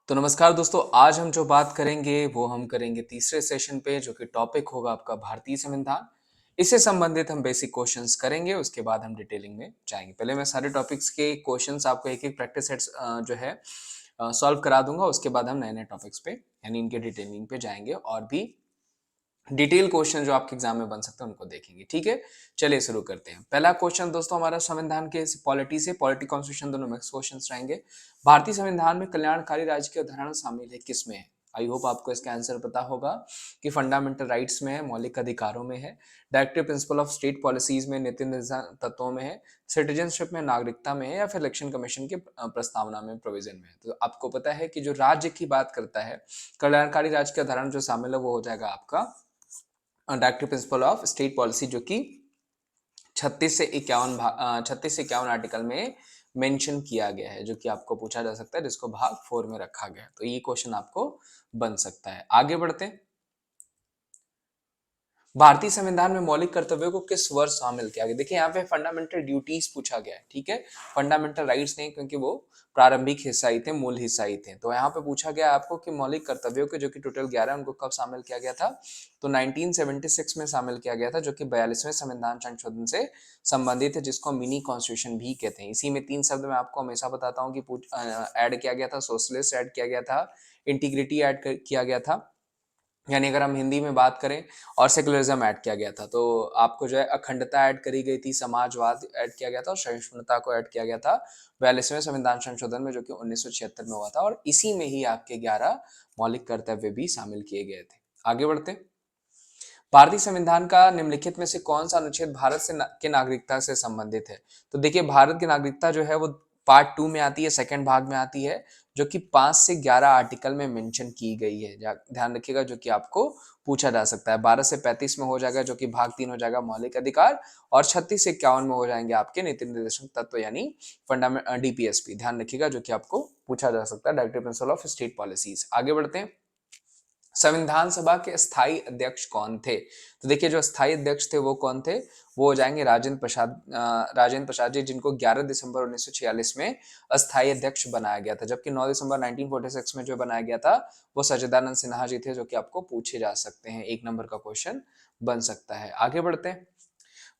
तो नमस्कार दोस्तों, आज हम जो बात करेंगे वो हम करेंगे तीसरे सेशन पे, जो कि टॉपिक होगा आपका भारतीय संविधान। इससे संबंधित हम बेसिक क्वेश्चंस करेंगे, उसके बाद हम डिटेलिंग में जाएंगे। पहले मैं सारे टॉपिक्स के क्वेश्चंस आपको एक एक प्रैक्टिस सेट्स जो है सॉल्व करा दूंगा। उसके बाद हम नए नए टॉपिक्स पे यानी इनके डिटेलिंग पे जाएंगे और भी डिटेल क्वेश्चन जो आपके एग्जाम में बन सकते हैं उनको देखेंगे। ठीक है, चलिए शुरू करते हैं। पहला क्वेश्चन दोस्तों हमारा संविधान के पॉलिटी से, पॉलिटी कॉन्स्टिट्यूशन दोनों मिक्स क्वेश्चंस रहेंगे। भारतीय संविधान में कल्याणकारी राज्य की अवधारणा शामिल है, किस में है? आई होप आपको इसका आंसर पता होगा कि फंडामेंटल राइट्स में है, मौलिक अधिकारों में है, directive principle of state policies में, नीति निर्धारण तत्वों में है, सिटीजनशिप में, नागरिकता में है, या फिर इलेक्शन कमीशन के प्रस्तावना में, प्रोविजन में है। तो आपको पता है कि जो राज्य की बात करता है, कल्याणकारी राज्य की अवधारणा जो शामिल है वो हो जाएगा आपका directive principle of state policy, जो कि 36 से 51 आर्टिकल में मेंशन किया गया है, जो कि आपको पूछा जा सकता है, जिसको भाग 4 में रखा गया है। तो ये क्वेश्चन आपको बन सकता है। आगे बढ़ते हैं। भारतीय संविधान में मौलिक कर्तव्यों को किस वर्ष शामिल किया गया? देखिए यहाँ पे फंडामेंटल ड्यूटीज पूछा गया है, ठीक है, फंडामेंटल राइट्स नहीं, क्योंकि वो प्रारंभिक हिस्सा ही थे, मूल हिस्सा ही थे। तो यहाँ पे पूछा गया आपको कि मौलिक कर्तव्यों के जो कि टोटल 11 उनको कब शामिल किया गया था? तो 1976 में शामिल किया गया था, जो कि 42वें संविधान संशोधन से संबंधित है, जिसको मिनी कॉन्स्टिट्यूशन भी कहते हैं। इसी में 3 शब्द मैं आपको हमेशा बताता हूँ कि ऐड किया गया था, सोशलिस्ट ऐड किया गया था, इंटीग्रिटी ऐड किया गया था, यानी अगर हम हिंदी में बात करें, और सेकुलरिज्म ऐड किया गया था। तो आपको जो है अखंडता ऐड करी गई थी, समाजवाद ऐड किया गया था, और सहिष्णुता को ऐड किया गया था 42वें संविधान संशोधन में, जो कि 1976 में हुआ था। और इसी में ही आपके 11 मौलिक कर्तव्य भी शामिल किए गए थे। आगे बढ़ते हैं। भारतीय संविधान का निम्नलिखित में से कौन सा अनुच्छेद भारत के नागरिकता से संबंधित है? तो देखिए भारत की नागरिकता जो है वो पार्ट 2 में आती है, सेकंड भाग में आती है, जो कि 5 से 11 आर्टिकल में मेंशन की गई है। ध्यान रखिएगा, जो कि आपको पूछा जा सकता है। 12 से 35 में हो जाएगा, जो कि भाग 3 हो जाएगा, मौलिक अधिकार, और 36 से 51 में हो जाएंगे आपके नीति निर्देशक तत्व यानी फंडामेंट डीपीएसपी। ध्यान रखिएगा, जो कि आपको पूछा जा सकता है, directive principle of state policies. आगे बढ़ते हैं। संविधान सभा के स्थायी अध्यक्ष कौन थे? तो देखिए जो स्थायी अध्यक्ष थे वो कौन थे? वो हो जाएंगे राजेंद्र प्रसाद जी, जिनको 11 दिसंबर 1946 में अस्थायी अध्यक्ष बनाया गया था, जबकि 9 दिसंबर 1946 में जो बनाया गया था वो सच्चिदानंद सिन्हा जी थे, जो कि आपको पूछे जा सकते हैं, 1 नंबर का क्वेश्चन बन सकता है। आगे बढ़ते हैं।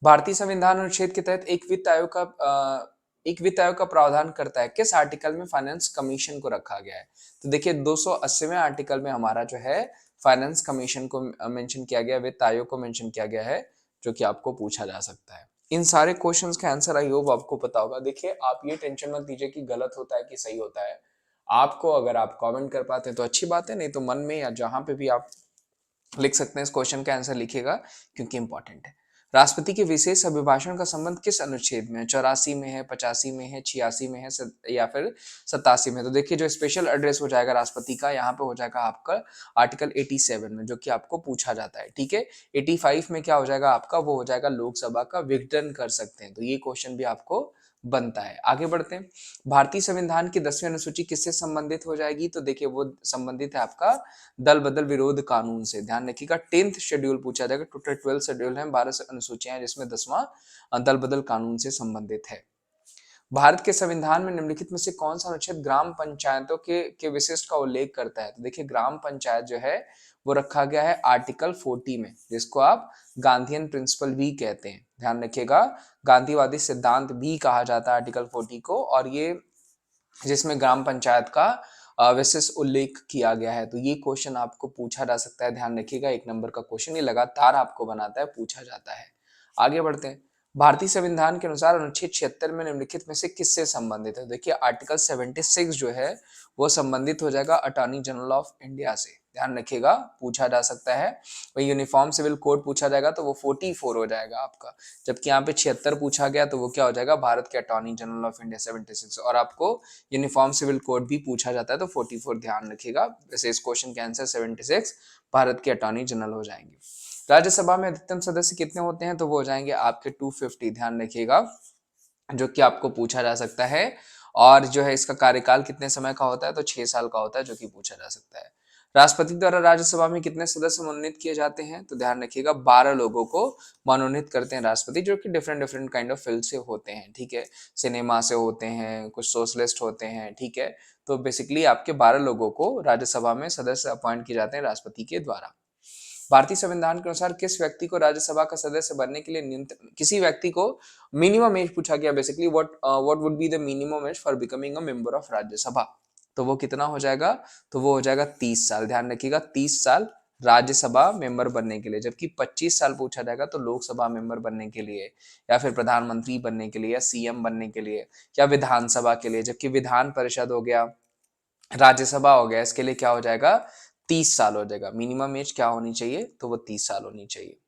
भारतीय संविधान अनुच्छेद के तहत एक वित्त आयोग का प्रावधान करता है, किस आर्टिकल में फाइनेंस कमीशन को रखा गया है? तो देखिए 280वें आर्टिकल में हमारा जो है फाइनेंस कमीशन को मेंशन किया गया, वित्त आयोग को मेंशन किया गया है, जो कि आपको पूछा जा सकता है। इन सारे क्वेश्चंस का आंसर आई होप आपको पता होगा। देखिए आप ये टेंशन मत लीजिए कि गलत होता है कि सही होता है। आपको अगर आप कमेंट कर पाते हैं तो अच्छी बात है, नहीं तो मन में या जहां पे भी आप लिख सकते हैं, इस क्वेश्चन का आंसर लिखिएगा, क्योंकि इंपॉर्टेंट है। राष्ट्रपति के विशेष अभिभाषण का संबंध किस अनुच्छेद में है? 84 में है, 85 में है, 86 में है, या फिर 87 में? तो देखिए जो स्पेशल एड्रेस हो जाएगा राष्ट्रपति का, यहाँ पे हो जाएगा आपका आर्टिकल 87 में, जो कि आपको पूछा जाता है। ठीक है, 85 में क्या हो जाएगा आपका? वो हो जाएगा लोकसभा का विघटन कर सकते हैं। तो ये क्वेश्चन भी आपको बनता है। आगे बढ़ते हैं। भारतीय संविधान की 10वीं अनुसूची किससे संबंधित हो जाएगी? तो देखिए वो संबंधित है आपका दल बदल विरोध कानून से। ध्यान रखिएगा 10th शेड्यूल पूछा जाएगा। टोटल 12 शेड्यूल है, 12 अनुसूचियां हैं, जिसमें 10वां दल बदल कानून से संबंधित है। भारत के संविधान में निम्नलिखित में से कौन सा अनुच्छेद ग्राम पंचायतों के विशिष्ट का उल्लेख करता है? तो देखिए ग्राम पंचायत जो है वो रखा गया है आर्टिकल 40 में, जिसको आप गांधीयन प्रिंसिपल भी कहते हैं। ध्यान रखिएगा, गांधीवादी सिद्धांत भी कहा जाता है आर्टिकल 40 को, और ये जिसमें ग्राम पंचायत का विशेष उल्लेख किया गया है। तो ये क्वेश्चन आपको पूछा जा सकता है। ध्यान रखिएगा 1 नंबर का क्वेश्चन, ये लगातार आपको बनाता है, पूछा जाता है। आगे बढ़ते हैं। भारतीय संविधान के अनुसार अनुच्छेद 76 में निम्नलिखित में से किससे संबंधित है? देखिए आर्टिकल 76 जो है वो संबंधित हो जाएगा अटॉर्नी जनरल ऑफ इंडिया से। ध्यान रखिएगा, पूछा जा सकता है। वही यूनिफॉर्म सिविल कोड पूछा जाएगा तो वो 44 हो जाएगा आपका, जबकि यहाँ पे 76 पूछा गया तो वो क्या हो जाएगा? भारत के अटॉर्नी जनरल ऑफ इंडिया 76। और आपको यूनिफॉर्म सिविल कोड भी पूछा जाता है तो 44 ध्यान रखिएगा। वैसे इस क्वेश्चन के आंसर 76 भारत के अटॉर्नी जनरल हो जाएंगे। राज्यसभा में अधिकतम सदस्य कितने होते हैं? तो वो हो जाएंगे आपके 250। ध्यान रखिएगा, जो कि आपको पूछा जा सकता है। और जो है इसका कार्यकाल कितने समय का होता है? तो 6 साल का होता है, जो कि पूछा जा सकता है। राष्ट्रपति द्वारा राज्यसभा में कितने सदस्य मनोनीत किए जाते हैं? तो ध्यान रखिएगा 12 लोगों को मनोनीत करते हैं राष्ट्रपति, जो कि different different kind of field से होते हैं, ठीक है। सिनेमा से होते हैं, कुछ सोशलिस्ट होते हैं, ठीक है। तो बेसिकली आपके 12 लोगों को राज्यसभा में सदस्य अपॉइंट किए जाते हैं राष्ट्रपति के द्वारा। भारतीय संविधान के अनुसार किस व्यक्ति को राज्यसभा का सदस्य बनने के लिए न्यूनतम, किसी व्यक्ति को मिनिमम एज पूछा गया basically, what would be the minimum age for becoming a member of Rajya Sabha. तो वो कितना हो जाएगा? तो वो हो जाएगा 30 साल। ध्यान रखिएगा 30 साल राज्यसभा मेंबर बनने के लिए, जबकि 25 साल पूछा जाएगा तो लोकसभा मेंबर बनने के लिए, या फिर प्रधानमंत्री बनने के लिए, या सीएम बनने के लिए, या विधानसभा के लिए। जबकि विधान परिषद हो गया, राज्यसभा हो गया, इसके लिए क्या हो जाएगा? 30 साल हो जाएगा। मिनिमम एज क्या होनी चाहिए? तो वो 30 साल होनी चाहिए।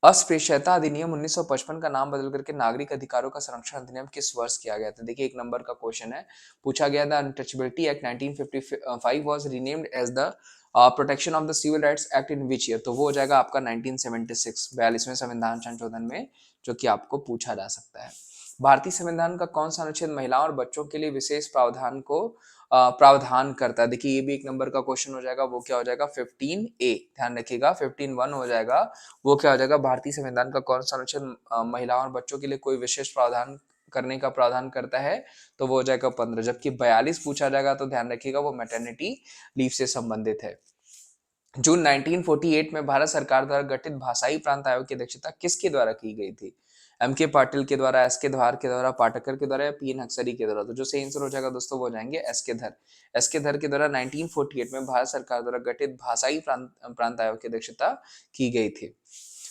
अस्पृश्यता अधिनियम 1955 का नाम बदल करके नागरिक अधिकारों का संरक्षण अधिनियम किस वर्ष किया गया था? देखिए 1 नंबर का क्वेश्चन है, पूछा गया था untouchability act 1955 was renamed as the protection of the civil rights act in which year? तो वो हो जाएगा आपका 1976, 42वें संविधान संशोधन में, जो कि आपको पूछा जा सकता है। भारतीय संविधान का कौन सा अनुच्छेद महिलाओं और बच्चों के लिए विशेष प्रावधान को प्रावधान करता है? देखिए ये भी 1 नंबर का क्वेश्चन हो जाएगा, वो क्या हो जाएगा? 15A। ध्यान रखिएगा 15(1) हो जाएगा, वो क्या हो जाएगा? भारतीय संविधान का कौन सा अनुच्छेद महिलाओं और बच्चों के लिए कोई विशेष प्रावधान करने का प्रावधान करता है? तो वो हो जाएगा 15। जबकि 42 पूछा जाएगा तो ध्यान रखिएगा वो मैटरनिटी लीव से संबंधित है। जून 1948 में भारत सरकार द्वारा गठित भाषाई प्रांत आयोग की अध्यक्षता किसके द्वारा की गई थी? M.K. पाटिल के द्वारा, S.K. धर के द्वारा, पाटकर के द्वारा, या P.N. हक्सरी के द्वारा? तो जो सही आंसर हो जाएगा दोस्तों वो हो जाएंगे S.K. धर। S.K. धर के द्वारा 1948 में भारत सरकार द्वारा गठित भाषाई प्रांत आयोग की अध्यक्षता की गई थी।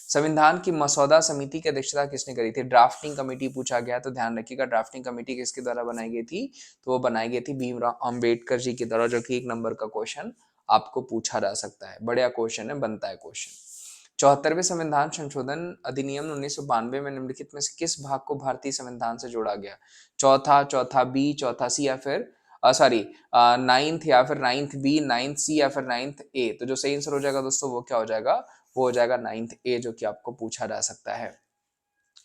संविधान की मसौदा समिति की अध्यक्षता किसने करी थी? ड्राफ्टिंग कमेटी पूछा गया, तो ध्यान रखिएगा ड्राफ्टिंग कमेटी किसके द्वारा बनाई गई थी? तो वो बनाई गई थी भीमराव अंबेडकर जी के द्वारा, जो कि 1 नंबर का क्वेश्चन आपको पूछा जा सकता है। बढ़िया क्वेश्चन है, बनता है क्वेश्चन। 74वें संविधान संशोधन अधिनियम 1992 में निम्नलिखित में से किस भाग को भारतीय संविधान से जोड़ा गया? चौथा, चौथा बी, चौथा सी, या फिर सॉरी नाइन्थ, या फिर नाइन्थ बी, नाइन्थ सी, या फिर नाइन्थ ए? तो जो सही आंसर हो जाएगा दोस्तों वो क्या हो जाएगा? वो हो जाएगा नाइन्थ ए, जो कि आपको पूछा जा सकता है।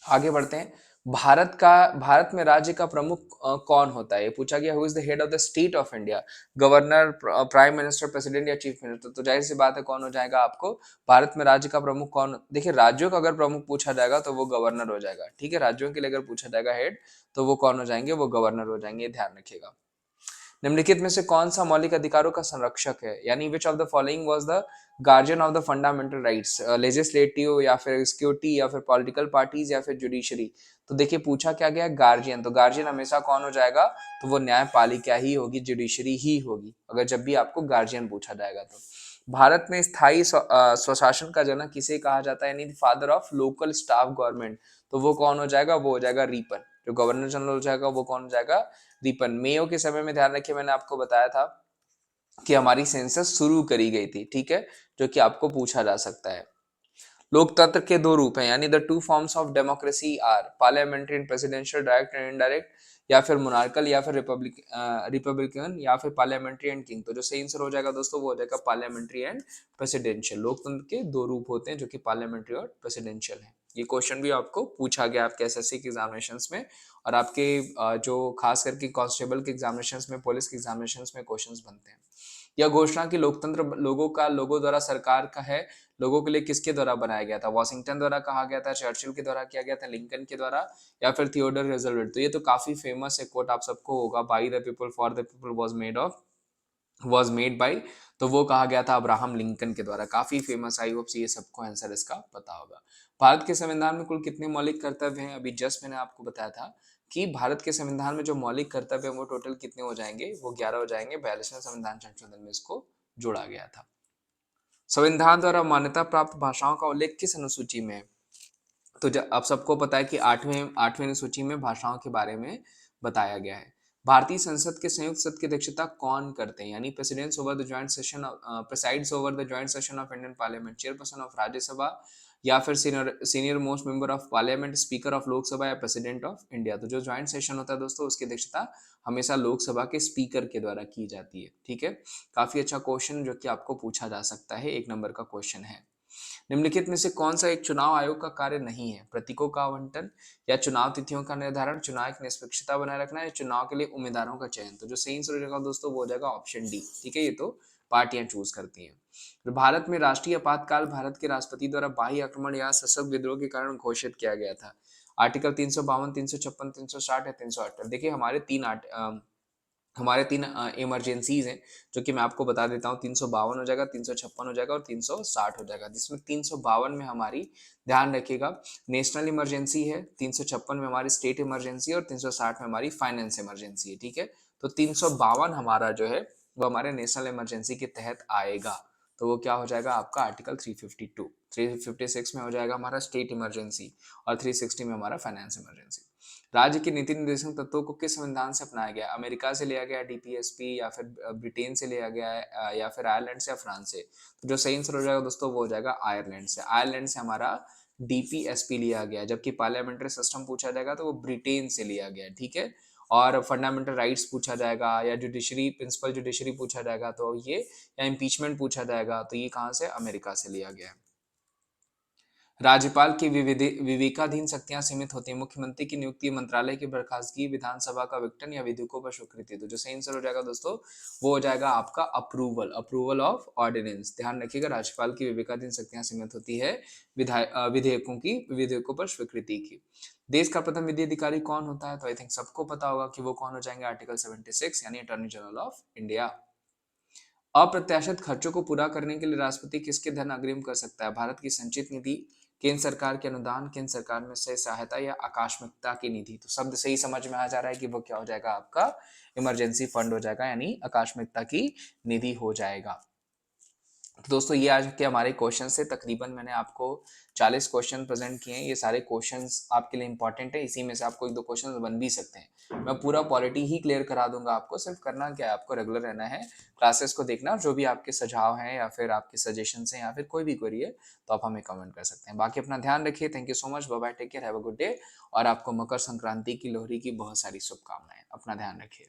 आगे बढ़ते हैं। भारत में राज्य का प्रमुख कौन होता है? ये पूछा गया, who is the head of the state of India? Governor, prime minister, president, या चीफ मिनिस्टर? तो जाहिर सी बात है कौन हो जाएगा आपको? भारत में राज्य का प्रमुख कौन? देखिए राज्यों का अगर प्रमुख पूछा जाएगा तो वो गवर्नर हो जाएगा, ठीक है। राज्यों के लिए अगर पूछा जाएगा हेड, तो वो कौन हो जाएंगे? वो गवर्नर हो जाएंगे, ध्यान रखिएगा। निम्नलिखित में से कौन सा मौलिक अधिकारों का संरक्षक है? यानी which of the following was the guardian of the fundamental rights? Legislative, या फिर एग्जीक्यूटिव, या फिर पॉलिटिकल पार्टीज, या फिर जुडिशरी? तो देखिए पूछा क्या गया? गार्जियन। तो गार्जियन हमेशा कौन हो जाएगा? तो वो न्यायपालिका ही होगी, जुडिशरी ही होगी, अगर जब भी आपको गार्जियन पूछा जाएगा तो। भारत में स्थायी स्वशासन का जनक किसे कहा जाता है? यानी father of local staff government? तो वो कौन हो जाएगा? वो हो जाएगा रिपन। जो गवर्नर जनरल हो जाएगा वो कौन हो जाएगा? रिपन। मेयो के समय में, ध्यान रखिए मैंने आपको बताया था कि हमारी सेंसस शुरू करी गई थी, ठीक है, जो कि आपको पूछा जा सकता है। लोकतंत्र के 2 रूप हैं, यानी the 2 forms of democracy are parliamentary and presidential, direct and indirect, या फिर मोनार्कल, या फिर रिपब्लिकन, या फिर पार्लियामेंट्री एंड किंग? तो जो सही आंसर हो जाएगा दोस्तों वो हो जाएगा पार्लियामेंट्री एंड प्रेसिडेंशियल। लोकतंत्र के 2 रूप होते हैं, जो कि पार्लियामेंट्री और प्रेसिडेंशियल है। ये क्वेश्चन भी आपको पूछा गया आपके एसएससी के एग्जामिनेशंस में, और आपके जो खास करके कांस्टेबल के एग्जामिनेशंस में, पुलिस के एग्जामिनेशंस में क्वेश्चंस बनते हैं। यह घोषणा की लोकतंत्र लोगों का लोगो द्वारा सरकार का है, लोगों के लिए किसके द्वारा बनाया गया था? वॉशिंगटन द्वारा कहा गया था, चर्चिल के द्वारा किया गया था, लिंकन के द्वारा, या फिर थियोडर रूजवेल्ट? तो ये तो काफी फेमस है कोट, आप सबको होगा, by the people for the people was made by. तो वो कहा गया था अब्राहम लिंकन के द्वारा, काफी फेमस। आई होप ये सबको आंसर इसका पता होगा। भारत के संविधान में कुल कितने मौलिक कर्तव्य हैं? अभी जस्ट मैंने आपको बताया था कि भारत के संविधान में जो मौलिक कर्तव्य है वो टोटल कितने हो जाएंगे? वो 11 हो जाएंगे। 42वें संविधान संशोधन में इसको जोड़ा गया था। संविधान द्वारा मान्यता प्राप्त भाषाओं का उल्लेख किस अनुसूची में है? तो आप सबको पता है कि आठवें अनुसूची में भाषाओं के बारे में बताया गया है। भारतीय संसद के संयुक्त सत्र की अध्यक्षता कौन करते हैं? यानी presidents over the joint session presides over the joint session of Indian parliament, chairperson of Rajya Sabha, या फिर senior most member of parliament, speaker of Lok Sabha, या प्रेसिडेंट ऑफ इंडिया? तो जो ज्वाइंट सेशन होता है दोस्तों उसकी अध्यक्षता हमेशा लोकसभा के स्पीकर के द्वारा की जाती है, ठीक है। काफी अच्छा क्वेश्चन जो कि आपको पूछा जा सकता है, 1 नंबर का क्वेश्चन है। निम्नलिखित में से कौन सा एक चुनाव आयोग का कार्य नहीं है? प्रतीकों का आवंटन या चुनाव तिथियों का निर्धारण, चुनाव की निष्पक्षता बनाए रखना या चुनाव के लिए उम्मीदवारों का चयन। तो जो सही आंसर हो जाएगा दोस्तों वो हो जाएगा ऑप्शन डी। ठीक है, ये तो पार्टियां चूज करती हैं। तो भारत में राष्ट्रीय आपातकाल भारत के राष्ट्रपति द्वारा बाह्य आक्रमण या सशस्त्र विद्रोह के कारण घोषित किया गया था। आर्टिकल 352, 356, 360 या 378। देखिए हमारे तीन इमरजेंसीज हैं जो कि मैं आपको बता देता हूँ। 352 हो जाएगा, 356 हो जाएगा और 360 हो जाएगा। जिसमें 352 में हमारी, ध्यान रखिएगा, नेशनल इमरजेंसी है, 356 में हमारी स्टेट इमरजेंसी है और 360 में हमारी फाइनेंस इमरजेंसी है। ठीक है, तो 352 हमारा जो है वो हमारे नेशनल इमरजेंसी के तहत आएगा। तो वो क्या हो जाएगा आपका आर्टिकल 352। 356 में हो जाएगा हमारा स्टेट इमरजेंसी और 360 में हमारा फाइनेंस इमरजेंसी। राज्य के नीति निर्देशक तत्वों को किस संविधान से अपनाया गया? अमेरिका से लिया गया डीपीएसपी, या फिर ब्रिटेन से लिया गया है, या फिर आयरलैंड से या फ्रांस से? तो जो सही आंसर हो जाएगा दोस्तों वो हो जाएगा आयरलैंड से। आयरलैंड से हमारा डीपीएसपी लिया गया, जबकि पार्लियामेंट्री सिस्टम पूछा जाएगा तो वो ब्रिटेन से लिया गया। ठीक है, और फंडामेंटल राइट्स पूछा जाएगा या जुडिशरी, प्रिंसिपल जुडिशरी पूछा जाएगा तो ये, या इम्पीचमेंट पूछा जाएगा तो ये कहाँ से? अमेरिका से लिया गया है। राज्यपाल की विवेकाधीन शक्तियां सीमित होती हैं। मुख्यमंत्री की नियुक्ति, मंत्रालय की बर्खास्तगी, विधानसभा का विघटन या विधेयकों पर स्वीकृति। तो जो सही आंसर हो जाएगा दोस्तों वो हो जाएगा आपका अप्रूवल, अप्रूवल ऑफ ऑर्डिनेंस। ध्यान रखिएगा, राज्यपाल की विवेकाधीन शक्तियां सीमित होती है विधेयकों पर स्वीकृति की। देश का प्रथम विधि अधिकारी कौन होता है? तो आई थिंक सबको पता होगा कि वो कौन हो जाएंगे, आर्टिकल 76 यानी अटॉर्नी जनरल ऑफ इंडिया। अप्रत्याशित खर्चों को पूरा करने के लिए राष्ट्रपति किसके धन अग्रिम कर सकता है? भारत की संचित निधि, केंद्र सरकार के अनुदान, केंद्र सरकार में से सहायता या आकस्मिकता की निधि। तो शब्द सही समझ में आ जा रहा है कि वो क्या हो जाएगा आपका इमरजेंसी फंड हो जाएगा, यानी आकस्मिकता की निधि हो जाएगा। तो दोस्तों ये आज के हमारे क्वेश्चन से, तकरीबन मैंने आपको 40 क्वेश्चन प्रेजेंट किए हैं। ये सारे क्वेश्चंस आपके लिए इंपॉर्टेंट है, इसी में से आपको एक दो क्वेश्चन बन भी सकते हैं। मैं पूरा पॉलिटी ही क्लियर करा दूंगा आपको, सिर्फ करना क्या है, आपको रेगुलर रहना है, क्लासेस को देखना, जो भी आपके सुझाव हैं या फिर आपके सजेशन हैं या फिर कोई भी क्वेरी है तो आप हमें कमेंट कर सकते हैं। बाकी अपना ध्यान रखिए। Thank you so much, bye bye, take care, have a good day. और आपको मकर संक्रांति की, लोहड़ी की बहुत सारी शुभकामनाएं। अपना ध्यान रखिए।